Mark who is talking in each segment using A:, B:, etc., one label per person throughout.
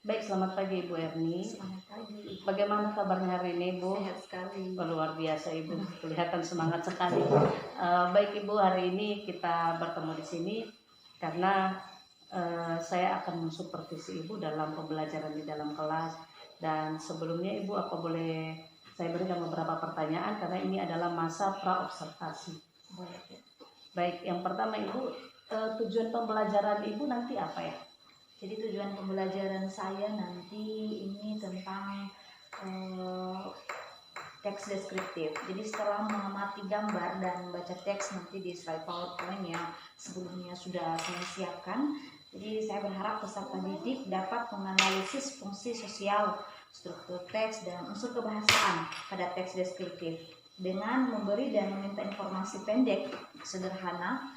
A: Baik, selamat pagi Ibu Erni.
B: Selamat pagi.
A: Bagaimana kabarnya hari ini Ibu?
B: Sehat sekali.
A: Luar biasa Ibu, kelihatan semangat sekali. Baik Ibu, hari ini kita bertemu di sini karena saya akan mensupervisi Ibu dalam pembelajaran di dalam kelas. Dan sebelumnya Ibu, apa boleh saya berikan beberapa pertanyaan karena ini adalah masa pra-observasi. Baik, yang pertama Ibu, tujuan pembelajaran Ibu nanti apa ya?
B: Jadi tujuan pembelajaran saya nanti ini tentang teks deskriptif. Jadi setelah mengamati gambar dan baca teks nanti di slide PowerPoint yang sebelumnya sudah saya siapkan. Jadi saya berharap peserta didik dapat menganalisis fungsi sosial, struktur teks, dan unsur kebahasaan pada teks deskriptif dengan memberi dan meminta informasi pendek, sederhana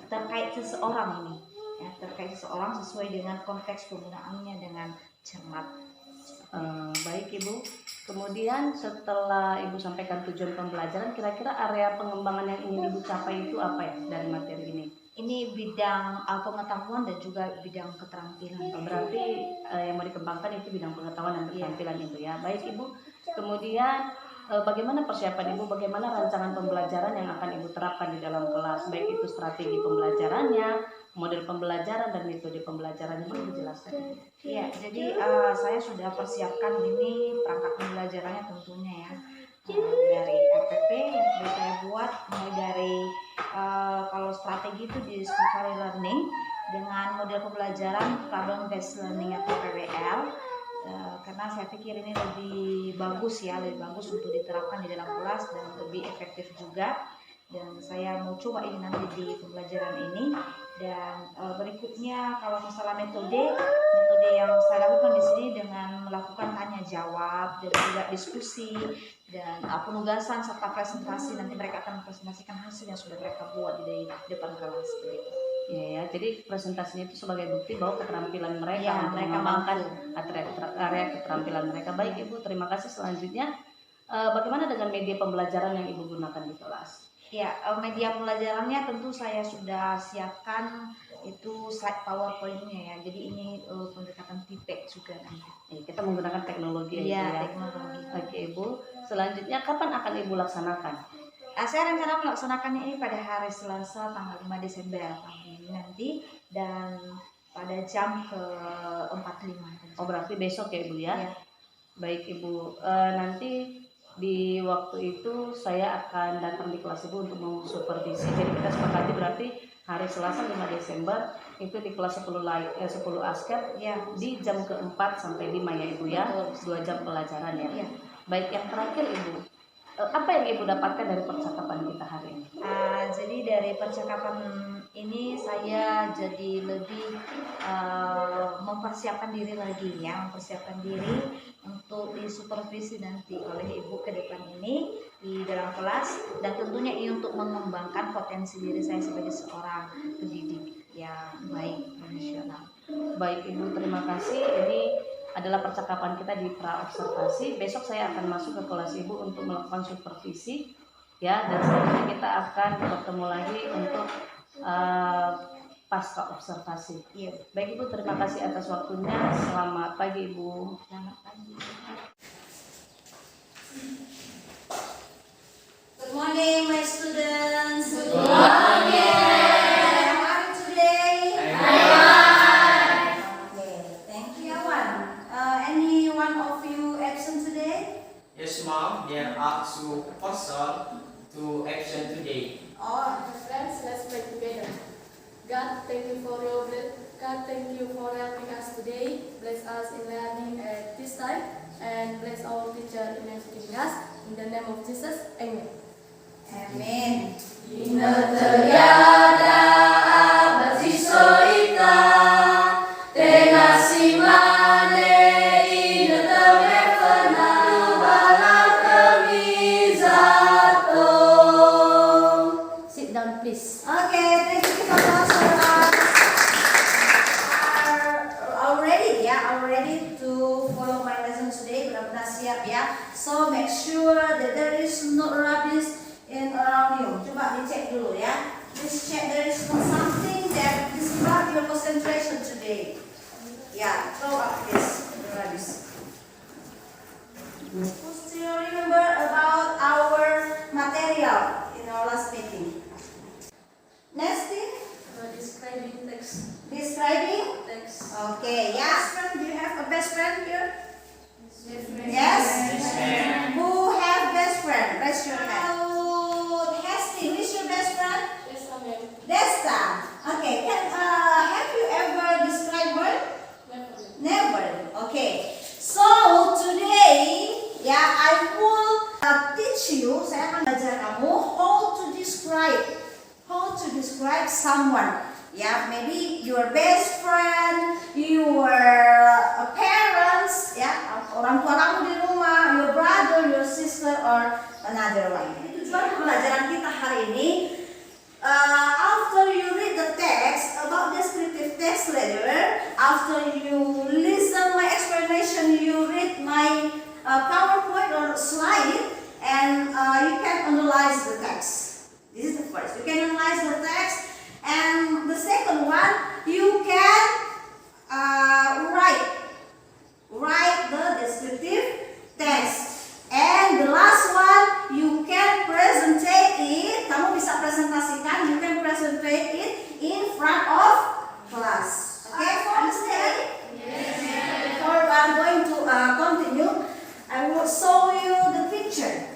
B: terkait seseorang ini. Ya, terkait seseorang sesuai dengan konteks penggunaannya dengan cermat.
A: Baik Ibu, kemudian setelah Ibu sampaikan tujuan pembelajaran, kira-kira area pengembangan yang ingin Ibu capai itu apa ya dari materi ini?
B: Ini bidang pengetahuan dan juga bidang keterampilan.
A: Berarti yang mau dikembangkan itu bidang pengetahuan dan keterampilan itu ya. Baik Ibu, kemudian bagaimana persiapan Ibu, bagaimana rancangan pembelajaran yang akan Ibu terapkan di dalam kelas, baik itu strategi pembelajarannya, model pembelajaran, dan metode pembelajarannya, boleh dijelaskan?
B: Iya, jadi saya sudah persiapkan ini perangkat pembelajarannya tentunya ya. Dari RPP yang sudah saya buat, mulai dari kalau strategi itu di Discovery Learning dengan model pembelajaran Problem Based Learning atau PBL. Karena saya pikir ini lebih bagus untuk diterapkan di dalam kelas dan lebih efektif juga. Dan saya mau coba ini nanti di pembelajaran ini. Dan berikutnya kalau masalah metode yang saya lakukan di sini dengan melakukan tanya jawab dan juga diskusi dan penugasan serta presentasi. Nanti mereka akan mempresentasikan hasil yang sudah mereka buat di depan kelas.
A: Ya, jadi presentasinya itu sebagai bukti bahwa keterampilan mereka
B: untuk mengembangkan
A: area keterampilan mereka. Baik Ibu, terima kasih. Selanjutnya, bagaimana dengan media pembelajaran yang Ibu gunakan di kelas?
B: Ya, media pembelajarannya tentu saya sudah siapkan itu slide PowerPoint-nya ya. Jadi ini pendekatan TPEC juga nanti.
A: Kita menggunakan teknologi
B: ya.
A: Teknologi. Oke Ibu, selanjutnya kapan akan Ibu laksanakan?
B: Saya rencana melaksanakannya ini pada hari Selasa tanggal 5 Desember tahun ini nanti dan pada jam ke-45.
A: Oh, berarti besok ya Ibu ya?
B: Ya.
A: Baik Ibu, nanti di waktu itu saya akan datang di kelas Ibu untuk mensupervisi. Jadi kita sepakati berarti hari Selasa 5 Desember itu di kelas 10 ASKEP
B: ya,
A: di jam ke-4 sampai 5 ya Ibu ya. 2 jam pelajaran ya.
B: Ya.
A: Baik, yang terakhir Ibu, apa yang Ibu dapatkan dari percakapan kita hari ini?
B: Jadi dari percakapan ini saya jadi lebih mempersiapkan diri lagi ya, mempersiapkan diri untuk disupervisi nanti oleh Ibu ke depan ini di dalam kelas, dan tentunya ini untuk mengembangkan potensi diri saya sebagai seorang pendidik yang baik, profesional.
A: Baik Ibu, terima kasih. Ini adalah percakapan kita di pra-observasi. Besok saya akan masuk ke kelas Ibu untuk melakukan supervisi ya, dan selanjutnya kita akan bertemu lagi untuk pasca observasi.
B: Iya.
A: Baik Ibu, terima kasih atas waktunya. Selamat pagi Ibu.
B: Selamat pagi.
C: Good morning, my students.
D: Good morning.
C: How are you today? Okay, thank you, Awan. Any one of you absent today?
D: Yes, ma'am. They are asked to person to action today.
C: Oh,
E: Friends, let's pray together. God, thank you for your God, thank you for helping us today. Bless us in learning at this time, and bless our teacher in educating us. In the name of Jesus, Amen.
C: amen.
E: Sit down, please.
C: Okay, thank you so much. Are ready? Yeah, are ready to follow my lesson today? Benar-benar siap ya. So make sure that there is no rubbish in around you. Coba dicek dulu ya. Please check there is not something that disrupt your concentration today. Yeah, throw up this radish. Who still remember about our material in our last meeting? Next thing,
E: Describing text.
C: describing.
E: Text.
C: Okay, yeah. Best friend, do you have a best friend here?
E: Yes.
C: Yes? Who have best friend? Raise your hand. Hesty, who is your best friend?
E: Yes, amen.
C: Desta. Okay, have you ever described her? Never. Okay. So today, yeah, I will teach you. Saya akan belajar kamu how to describe someone. Yeah, maybe your best friend, your parents, ya, orang tua kamu di rumah, your brother, your sister, or another one. Itu tujuan pembelajaran kita hari ini. After you read the text about descriptive text later, after you listen my explanation, you read my PowerPoint or slide, and you can analyze the text. This is the first. You can analyze the text, and the second one, you can write the descriptive text. And the last one, you can presentate it. Kamu bisa presentasikan. You can presentate it in front of class. Okay, understand? Yes. Before I'm going to continue, I will show you the picture.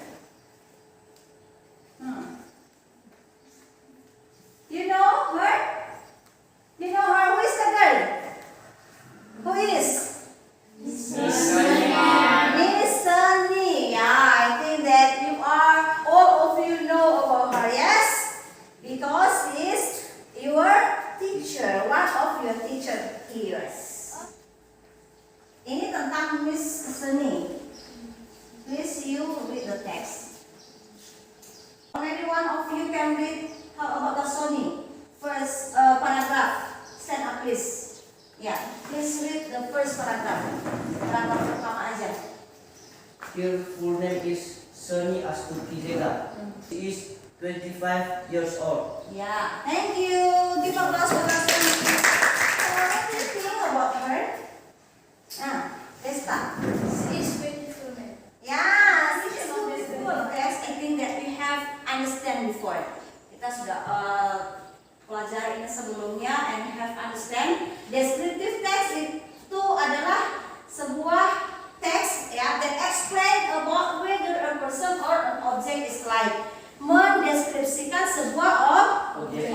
C: You know her? You know her? Who is the girl? Who is? Miss Sunny. Yeah, I think that all of you know about her, yes? Because she's your teacher, one of your teacher here. Ini tentang Miss Sunny. Please you read the text. Maybe one of you can read. How about the Sunny? First paragraph. Stand up, please. Yeah, please read the first paragraph. Paragraph pertama aja.
F: Her full name is Sunny Astuti Zega. She is 25 years old.
C: Yeah, thank you. Give applause for Sunny. What do you think about her? Desta.
E: She is beautiful man.
C: Yeah, she is beautiful. That's I think that we have understand before. Kita sudah pelajari ini sebelumnya and have understand. Descriptive text itu adalah sebuah teks ya that explain about whether a person or an object is like, mendeskripsikan sebuah objek.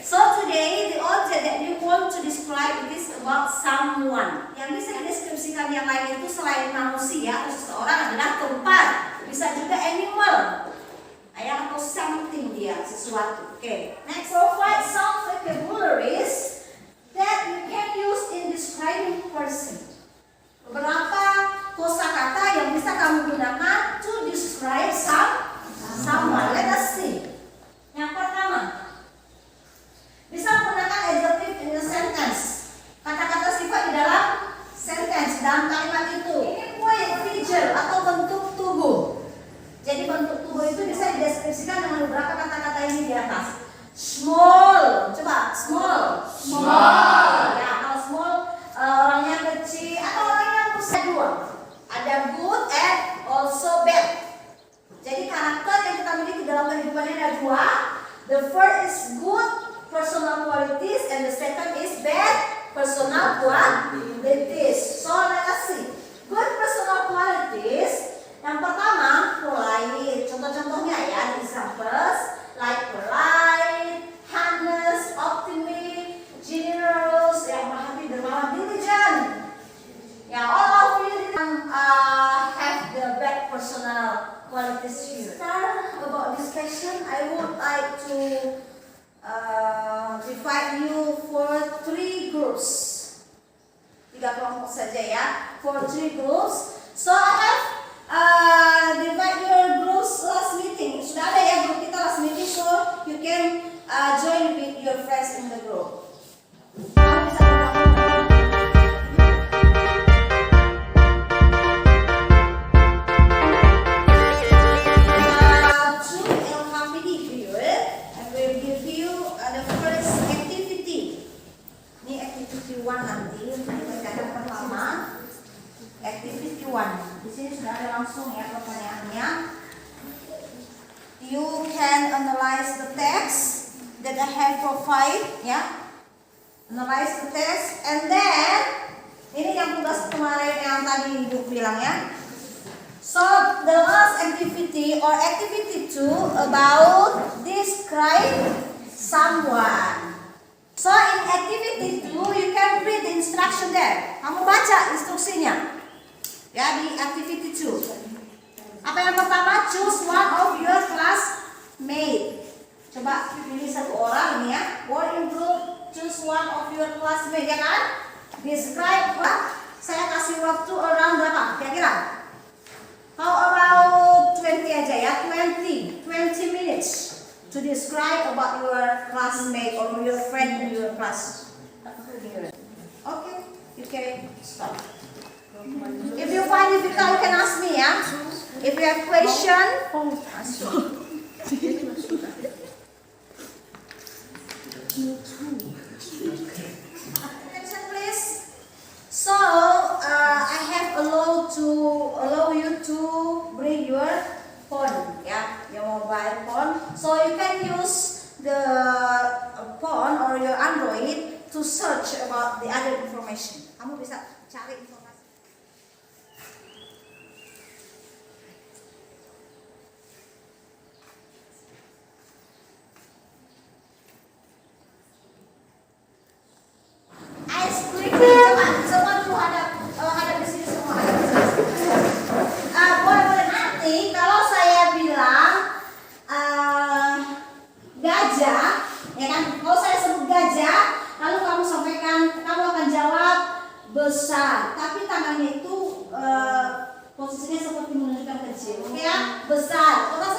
C: So today the object that you want to describe it is about someone. Yang bisa dideskripsikan yang lain itu selain manusia atau seseorang adalah tempat, bisa juga animal. Atau something dia, sesuatu. Okay. Next, provide some vocabularies that you can use in describing person. Beberapa kosakata yang bisa kamu gunakan to describe someone. Let us see. Yang pertama, bisa menggunakan adjective in a sentence. Kata-kata sifat di dalam sentence, dalam kalimat itu. Ini point, feature atau bentuk tubuh. Jadi bentuk tubuh itu bisa dideskripsikan dengan beberapa kata-kata ini di atas. Small, coba small. Ya, kalau small orangnya kecil atau orangnya besar dua. Ada good and also bad. Jadi karakter yang kita miliki dalam kehidupan ini ada dua. The first is good personal qualities and the second is bad personal qualities. So let us see. Good personal qualities. Yang pertama, polite. Contoh-contohnya ya, examples like polite, honest, optimistic, generous, yang berhati dermawan, diligent. Ya, all of you have the bad personal qualities here. Start about this section, I would like to divide you for 3 groups. 3 kelompok saja ya, for 3 groups. So I have divide your groups last meeting. Sudah ada ya grup kita last meeting, so you can join with your friends in the group. To LKPD period, I will give you the first activity. Ini activity 1 nanti untuk analyze the text that I have provided, ya. Analyze the text, and then ini yang tugas kemarin yang tadi Ibu bilang ya. So the last activity or activity 2 about describe someone. So in activity 2 you can read the instruction there. Kamu baca instruksinya ya di activity 2. Apa yang pertama? Choose one of your classmate. Coba pilih satu orang ini ya. Work in group. Choose one of your classmate, ya kan? Describe what? Saya kasih waktu around berapa? Kira-kira? How about 20 aja ya? 20 minutes to describe about your classmate or your friend in your class. Okay, you can start. If you find difficult, you can ask me ya. If you have question, ask me. Attention please. So I have allow you to bring your phone, ya, your mobile phone. So you can use the phone or your Android to search about the other information. Kamu bisa cari informasi. Coba semua tuh ada di sini semua. Boleh nanti kalau saya bilang gajah, ya kan? Kalau saya sebut gajah, lalu kamu sampaikan, kamu akan jawab besar. Tapi tangannya itu posisinya seperti menunjukkan kecil, oke ya? Besar. Pernah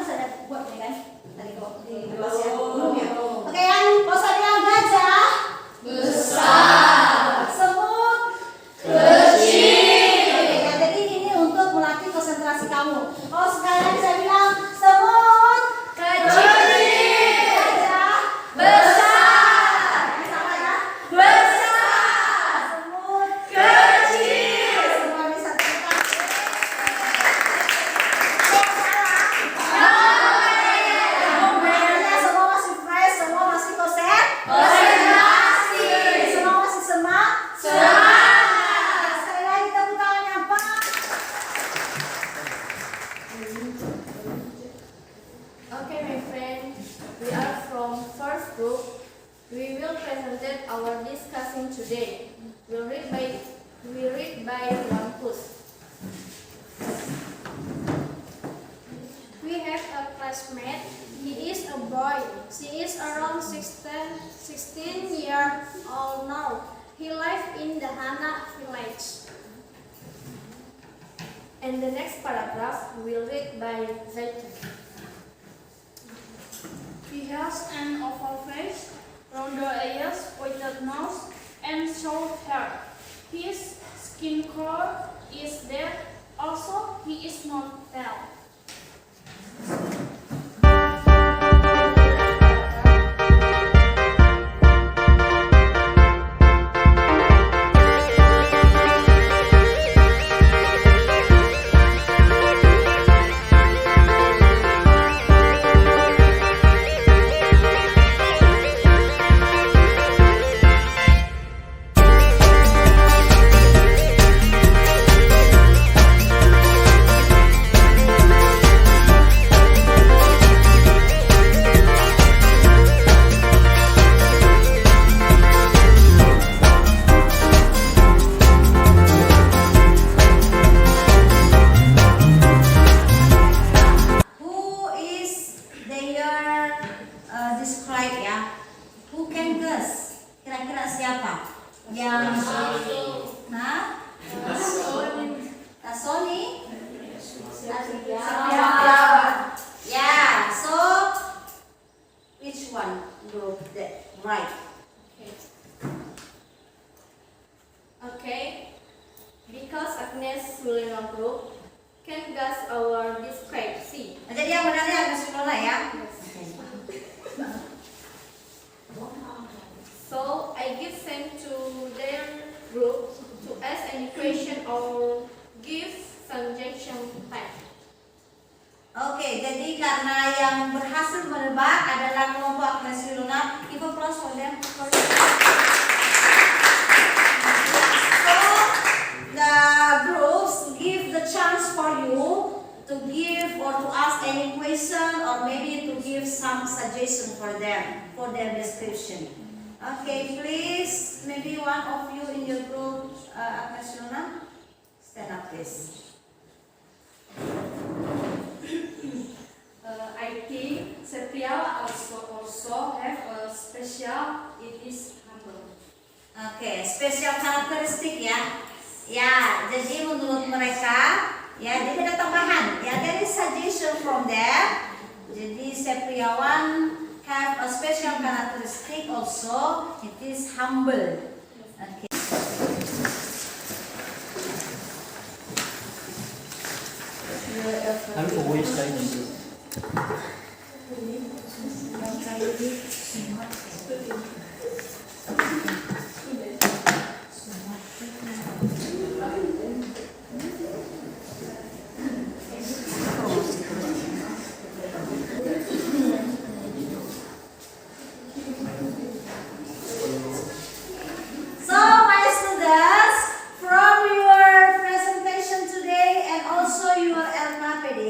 C: saya buat ya kan? Tadi kalau di kelas ya, belum ya? Oke ya? Kalau saya bilang gajah besar, semut kecil. Ya, jadi ini untuk melatih konsentrasi kamu. Oh, sekali lagi saya bilang semut kecil, gajah besar. Sama ya? Besar, semut kecil. Semua bisa kita. Semua masih fresh, semua masih konsentrasi. Semua masih semangat. Sekali lagi tepuk tangan yang panas.
E: Okay, my friend, we are from first group. We will present our discussion today. We read by one push.
G: We have a classmate. He is a boy. She is around 16 years old now. He lives in the Hana village.
E: And the next paragraph will read by Zaitan.
G: He has an oval face, round ears, pointed nose, and short hair. His skin color is dark. Also, he is not tall.
C: Who is their describe ya? Who can guess? Kira-kira siapa? Yang Hah? Tasoni? Yeah. So which one group that right?
E: Okay, because Agnes Sulema Group can guess our describe C.
C: Jadi yang benarnya Agnes Lola ya.
E: So I give them to their group to ask any question or give suggestion back.
C: Oke, jadi karena yang berhasil menebak adalah kelompok Agnes Luna, give applause for them. So the groups give the chance for you to give or to ask any question or maybe to give some suggestion for them for their description. Okay, please, maybe one of you in your group, Agnes Luna, stand up please.
E: I think Sepia also have a special. It is humble.
C: Oke, spesial karakteristik ya. Ya, jadi menurut mereka, ya, jadi ada tambahan. Ya, there is suggestion from them. Jadi Sepriawan have a special characteristic also. It is humble. Oke.
F: I'm always like this.
C: So, my students, from your presentation today and also your LKPD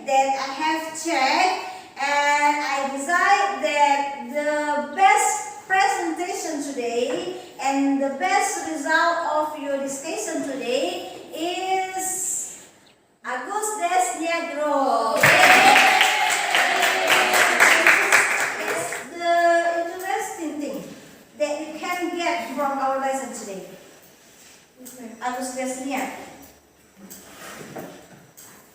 C: that I have checked, and I decide that the best presentation today and the best result of your discussion today is Agus Desniagro. It's the interesting thing that you can get from our lesson today. Agus Desniagro.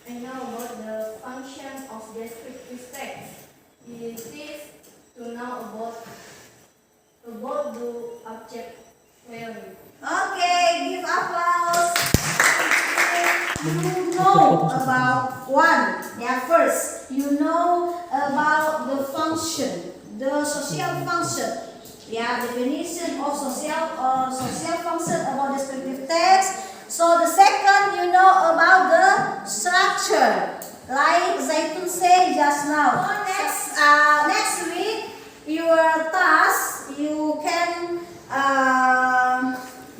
E: I know about the function of descriptive text. It is to know about the object theory.
C: Okay, give applause. You know about one. Yeah, first you know about the function, the social function. Yeah, definition of social function about descriptive text. So the second, you know about the structure, like Zaitun said just now. Next week, your task you can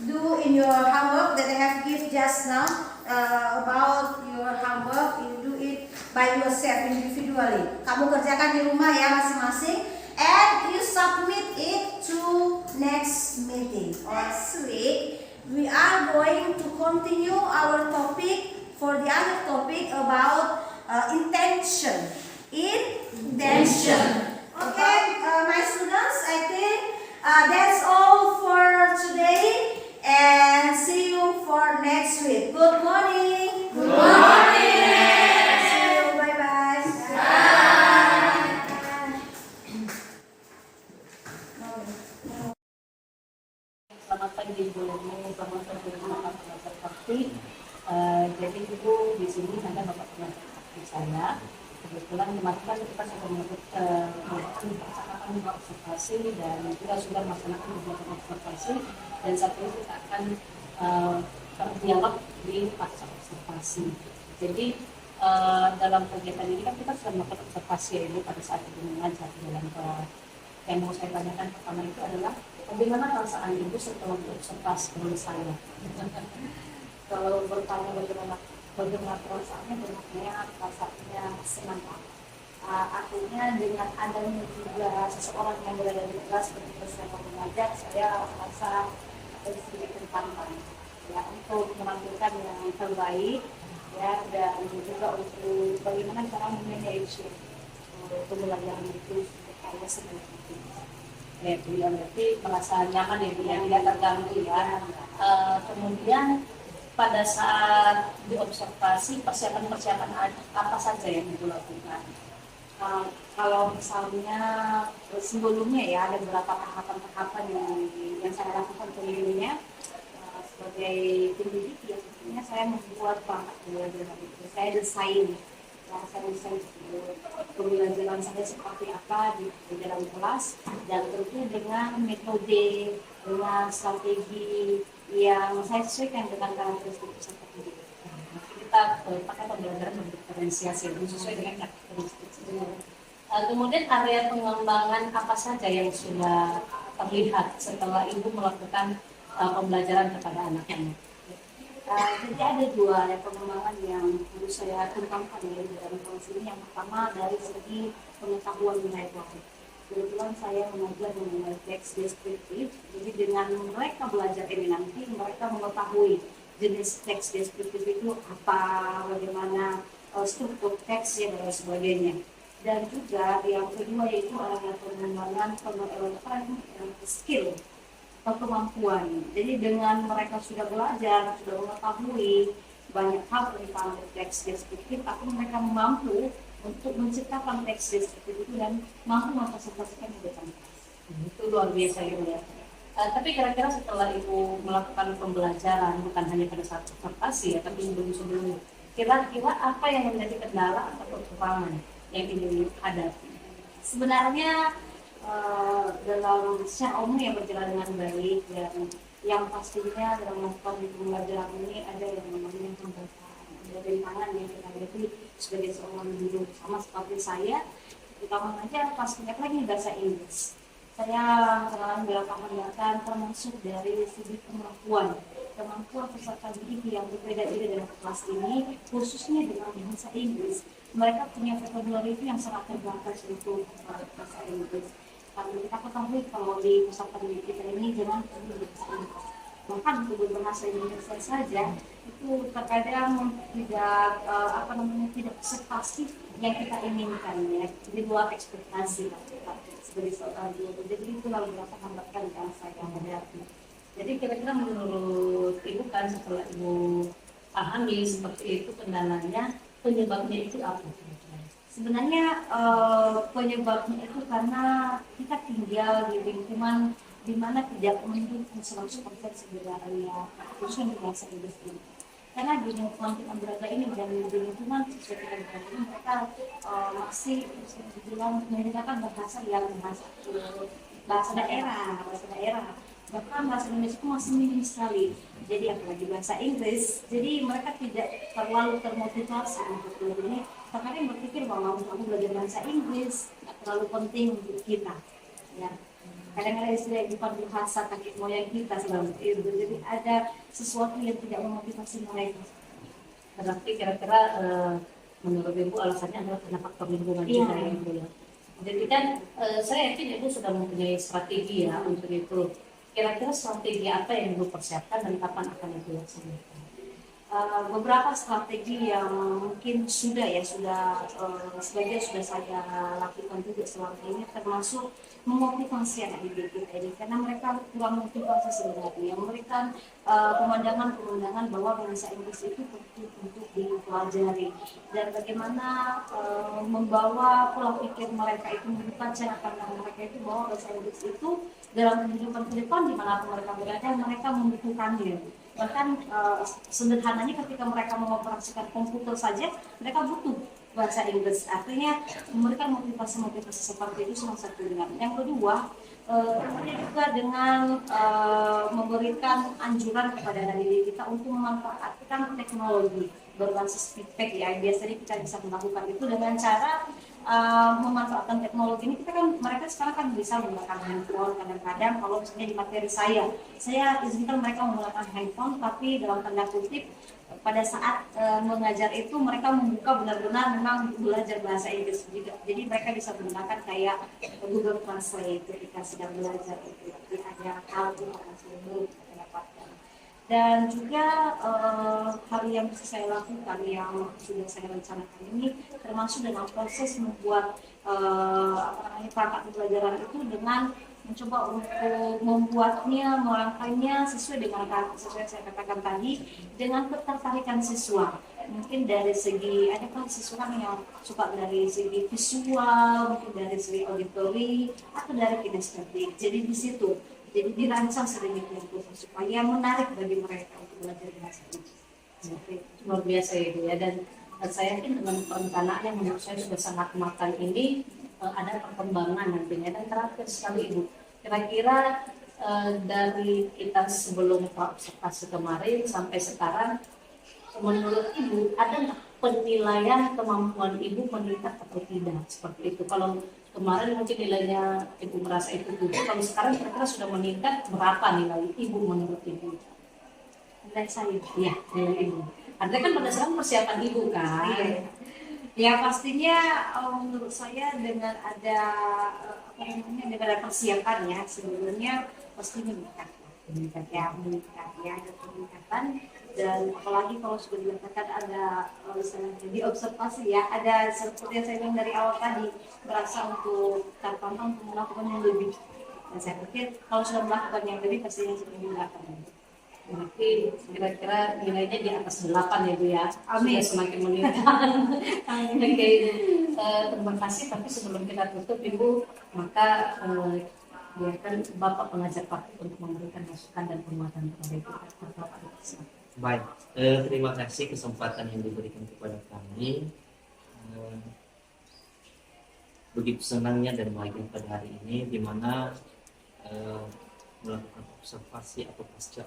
C: do in your homework that I have given just now about your homework. You do it by yourself individually. Kamu kerjakan di rumah ya masing-masing, and you submit it to next meeting. Next week, we are going to continue our topic for the other topic about intention. Intention. Okay, my students, I think that's all for today, and see you for next week. Good morning. Good morning. See you. Bye bye.
A: Selamat pagi Ibu Leni, penonton di rumah pelajar praktik. Jadi Ibu di sini ada Bapak pelajar praktik saya. Kebetulan kemarin kan kita sudah melakukan percakapan observasi dan kita sudah melaksanakan beberapa observasi, dan saat ini kita akan berdialog di pasca observasi. Jadi dalam kegiatan ini kan kita sudah melakukan observasi ya Ibu pada saat Ibu mengajar dalam yang mau saya tanyakan pertama itu adalah bagaimana perasaan Ibu setelah observasi dengan saya? Kalau bertanya bagaimana perasaannya, benarnya perasaannya senang. Artinya dengan adanya juga seseorang yang berada di kelas seperti saya mengajar, saya merasa ada sedikit tertantang ya untuk menampilkan yang terbaik ya, dan juga untuk bagaimana cara memanage pembelajaran itu supaya seperti itu. Ya, beliau berarti merasa nyaman ya, dia tidak terganggu ya. Kemudian pada saat diobservasi persiapan apa saja yang Ibu lakukan? Kalau misalnya sebelumnya ya ada beberapa tahapan-tahapan yang saya lakukan sebelumnya sebagai pendidik ya, tentunya saya membuat perangkat pembelajaran itu. Saya desain pembelajaran saya seperti apa di dalam kelas, dan tentu dengan metode, dengan strategi yang saya sesuaikan dengan karakteristik peserta didik. Kita kita pakai pembelajaran berdiferensiasi sesuai dengan karakteristik. Kemudian area pengembangan apa saja yang sudah terlihat setelah ibu melakukan pembelajaran kepada anaknya?
B: Jadi ada dua ya pengembangan yang perlu saya kembangkan ya di dalam kelas ini. Yang pertama dari segi pengetahuan mereka. Kebetulan saya mengajar mengenai teks deskriptif, jadi dengan mereka belajar ini nanti mereka mengetahui jenis teks deskriptif itu apa, bagaimana struktur teksnya dan sebagainya. Dan juga yang kedua yaitu adalah pengembangan skill atau kemampuan. Jadi dengan mereka sudah belajar, sudah mengetahui banyak hal tentang teks deskriptif, atau mereka mampu untuk menciptakan teks deskriptif itu dan mampu mempresentasikan di depan kelas.
A: Itu luar biasa ya. Tapi kira-kira setelah ibu melakukan pembelajaran bukan hanya pada saat observasi ya, tapi sebelum-sebelumnya, kira-kira apa yang menjadi kendala atau kekurangan yang ibu hadapi?
B: Sebenarnya dalam secara umum yang berjalan dengan baik, dan yang pastinya dalam melakukan pembelajaran ini ada yang namanya hambatan, ada rintangan yang kita hadapi sebagai seorang guru sama seperti saya, terutama aja pas lagi bahasa Inggris. Saya mengalami beberapa hambatan termasuk dari segi kemampuan peserta didik yang berbeda-beda dalam kelas ini, khususnya dengan bahasa Inggris. Mereka punya vocabulary itu yang sangat terbatas untuk bahasa Inggris. Karena kita ketahui kalau di peserta didik kita ini jangan terlalu bahasa Inggris. Bahkan untuk berbahasa Indonesia saja itu terkadang tidak tidak sepasif yang kita inginkan ya, di luar ekspektasi kita sebagai seorang guru. Jadi itulah beberapa hambatan yang saya hadapi.
A: Jadi kira-kira menurut ibu kan setelah ibu pahami seperti itu kendalanya, penyebabnya itu apa?
B: Sebenarnya penyebabnya itu karena kita tinggal di lingkungan di mana tidak mendukung 100% sebenarnya, khususnya di bahasa Inggris ini. Karena di lingkungan kita berada ini dan di lingkungan sesuai dengan berada ini mereka masih bisa dibilang menggunakan bahasa yang bahasa daerah. Bahkan bahasa Indonesia itu masih minim sekali. Jadi apalagi bahasa Inggris, jadi mereka tidak terlalu termotivasi untuk belajar ini. Terkadang berpikir bahwa untuk belajar bahasa Inggris tidak terlalu penting untuk kita. Ya. Kadang-kadang istilah bukan bahasa kaki moyang kita seperti itu. Jadi ada sesuatu yang tidak memotivasi mereka.
A: Berarti kira-kira menurut ibu alasannya adalah karena faktor lingkungan juga ya ibu ya. Jadi kan saya yakin ibu sudah mempunyai strategi ya untuk itu. Kira-kira strategi apa yang ibu persiapkan dan kapan akan ibu laksanakan?
B: Beberapa strategi yang mungkin sebagian sudah saya lakukan juga selama ini, termasuk memotivasi anak didik kita ini karena mereka kurang motivasi sebenarnya, memberikan pemandangan bahwa bahasa Inggris itu penting untuk dipelajari dan bagaimana membawa pola pikir mereka itu, membuka cara pandang mereka itu bahwa bahasa Inggris itu dalam kehidupan ke depan dimanapun mereka berada mereka membutuhkannya. Bahkan sederhananya ketika mereka mengoperasikan komputer saja mereka butuh bahasa Inggris. Artinya memberikan motivasi seperti itu salah satunya. Yang kedua, tentunya juga dengan memberikan anjuran kepada anak didik kita untuk memanfaatkan teknologi berbasis feedback ya. Biasanya kita bisa melakukan itu dengan cara memanfaatkan teknologi ini. Kita kan mereka sekarang kan bisa menggunakan handphone. Kadang-kadang kalau misalnya di materi saya izinkan mereka menggunakan handphone, tapi dalam tanda kutip pada saat mengajar itu mereka membuka benar-benar memang belajar bahasa Inggris juga. Jadi mereka bisa menggunakan kayak Google Translate ketika sedang belajar itu. Jadi ada hal yang baru kita dapatkan. Dan juga hal yang bisa saya lakukan yang sudah saya rencanakan ini termasuk dalam proses membuat perangkat pembelajaran itu dengan mencoba untuk membuatnya, merangkainya sesuai dengan saya katakan tadi, dengan ketertarikan siswa. Mungkin dari segi ada kan siswa yang suka dari segi visual, mungkin dari segi auditori atau dari kinestetik. Jadi di situ jadi dirancang sedemikian rupa supaya menarik bagi mereka untuk belajar bahasa Inggris.
A: Luar biasa itu ya, dan saya yakin dengan perencanaan yang menurut saya sudah sangat matang ini ada perkembangan nantinya. Dan terakhir sekali Ibu, kira-kira dari kita sebelum observasi kemarin sampai sekarang menurut Ibu ada nggak penilaian kemampuan Ibu meningkat atau tidak seperti itu? Kalau kemarin mungkin nilainya Ibu merasa itu 7, kalau sekarang kira-kira sudah meningkat berapa nilai Ibu menurut Ibu?
B: Nilai saya.
A: Iya, nilai Ibu. Artinya kan berdasarkan persiapan Ibu kan?
B: Iya. Ya pastinya menurut saya dengan ada dengan ada persiapan ya sebenarnya pasti meningkat ya ada peningkatan, dan apalagi kalau sudah dikatakan ada misalnya diobservasi ya, ada seperti yang saya bilang dari awal tadi, berasa untuk tantangan untuk melakukan yang lebih, dan saya pikir kalau sudah melakukan yang lebih pasti yang sudah dilakukan.
A: Mungkin kira-kira nilainya di atas 8 ya Bu ya.
B: Amin.
A: Sudah semakin meningkat. Oke, terima kasih. Tapi sebelum kita tutup Ibu, maka biarkan Bapak pengajar praktik untuk memberikan masukan dan penguatan kepada kita.
F: Baik, terima kasih kesempatan yang diberikan kepada kami. Begitu senangnya dan bahagia pada hari ini, di mana melakukan observasi atau pasca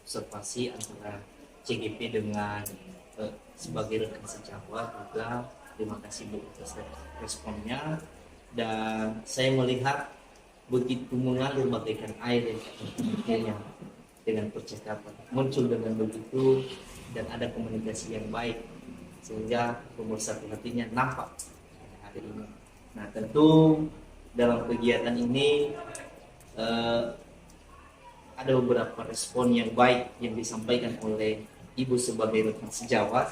F: observasi antara CGP dengan sebagai rekan sejawat juga. Terima kasih Bu atas responnya, dan saya melihat begitu mengalir bagaikan air yang dengan percakapan muncul dengan begitu, dan ada komunikasi yang baik sehingga pemersatu hatinya nampak hari ini. Nah tentu dalam kegiatan ini ada beberapa respon yang baik yang disampaikan oleh Ibu sebagai rekan sejawat,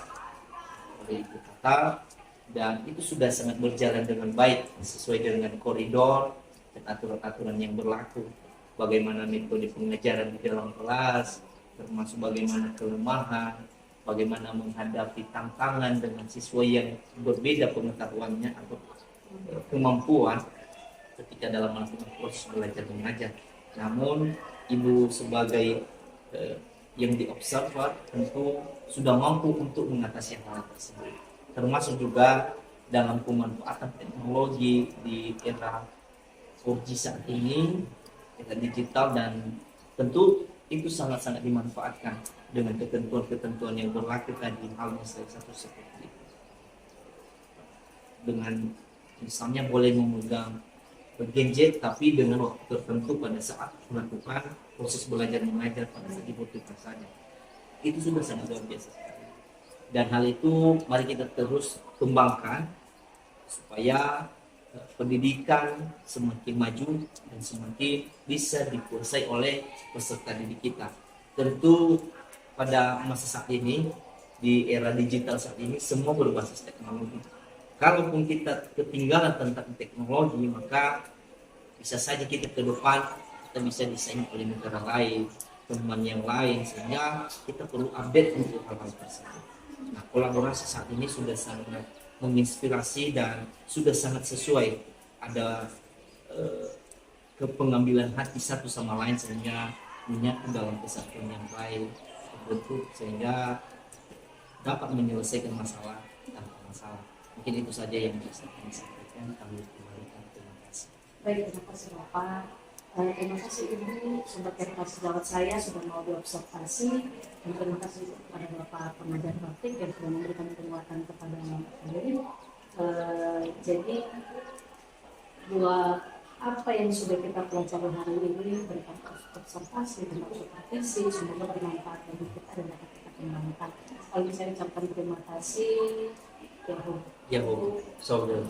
F: oleh Ibu Tata, dan itu sudah sangat berjalan dengan baik sesuai dengan koridor dan aturan-aturan yang berlaku. Bagaimana metode pengajaran di dalam kelas, termasuk bagaimana kelemahan, bagaimana menghadapi tantangan dengan siswa yang berbeda pengetahuannya atau kemampuan ketika dalam melakukan proses belajar mengajar. Namun Ibu sebagai yang diobserver tentu sudah mampu untuk mengatasi hal tersebut, termasuk juga dalam pemanfaatan teknologi di era 4G saat ini, era digital, dan tentu itu sangat-sangat dimanfaatkan dengan ketentuan-ketentuan yang berlaku tadi. Halnya salah satu seperti itu, dengan misalnya boleh memegang gadget tapi dengan waktu tertentu pada saat melakukan proses belajar mengajar pada saat dibutuhkan saja. Itu sudah sangat luar biasa sekali. Dan hal itu mari kita terus kembangkan supaya pendidikan semakin maju dan semakin bisa dikuasai oleh peserta didik kita. Tentu pada masa saat ini, di era digital saat ini, semua berbasis teknologi. Kalaupun kita ketinggalan tentang teknologi, maka bisa saja kita ke depan kita bisa disaing oleh negara lain, teman yang lain, sehingga kita perlu update untuk hal-hal tersebut. Nah, kolaborasi saat ini sudah sangat menginspirasi dan sudah sangat sesuai. Ada kepengambilan hati satu sama lain sehingga menyatu dalam kesatuan yang baik terbentuk sehingga dapat menyelesaikan masalah tanpa masalah. Mungkin itu saja yang bisa kami sampaikan. Kami kembalikan, terima kasih.
A: Baik, terima kasih Bapak. Terima kasih Ibu sebagai rekan sejawat saya sudah mau diobservasi, dan terima kasih kepada Bapak pengajar praktik yang sudah memberikan penguatan kepada kami. Jadi buat apa yang sudah kita pelajari hari ini berikan observasi dan observasi, semoga bermanfaat bagi kita dan dapat kita kembangkan. Sekali saya ucapkan terima kasih.
F: Yahoo, saudara.